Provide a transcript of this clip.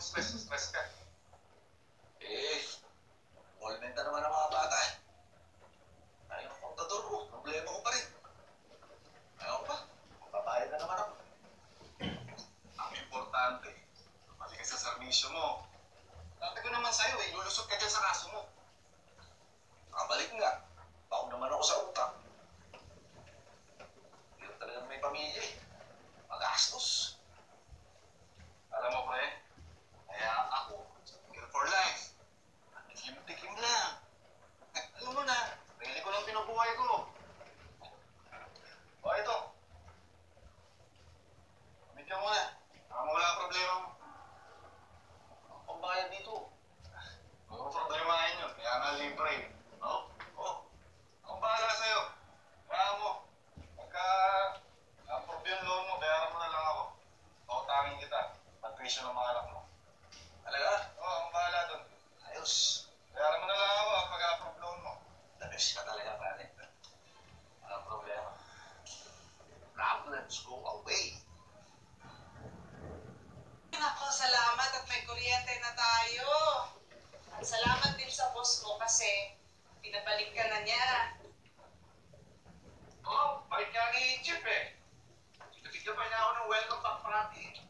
stress na stress ka. Eh, involvement na naman ang mga bata eh. Ayaw ang kontador ko, problema ko pa rin. Ayaw ko pa, magbabayad na naman ako. Ang importante, balik ka sa servisyo mo. Sabi ko naman sa'yo eh, lulusot ka dyan sa kaso mo. Nakabalik nga, baon naman ako sa utang. Hirap talagang may pamilya eh. Magastos. Alam mo pre, kaya ako, single for life. Tikim-tikim lang. Alam mo na, sarili ko lang pinubuhay ko. O ito. Kamit ka muna. Baka mawala ang problema mo. Ang pambayad dito. Huwag mo problemahin yun, kaya nga libre. Oo? Oo. Akong bahala sa'yo. Kaya mo, pagka approve yung loan mo, bayaran mo na lang ako. Pautangin kita. Pag-tuition ng mga anak mo. Talaga? Oo, akong bahala dun. Ayos. Bayaran mo na lang ako pag-approve loan mo. Labis ka talaga, pare. Walang problema. Problems go away. Ako, salamat at may kuryente na tayo. At salamat din sa boss mo kasi pinabalik ka na niya. Oo, balik nga ni Chip eh. Nabigyan pa niya ako ng welcome back parati.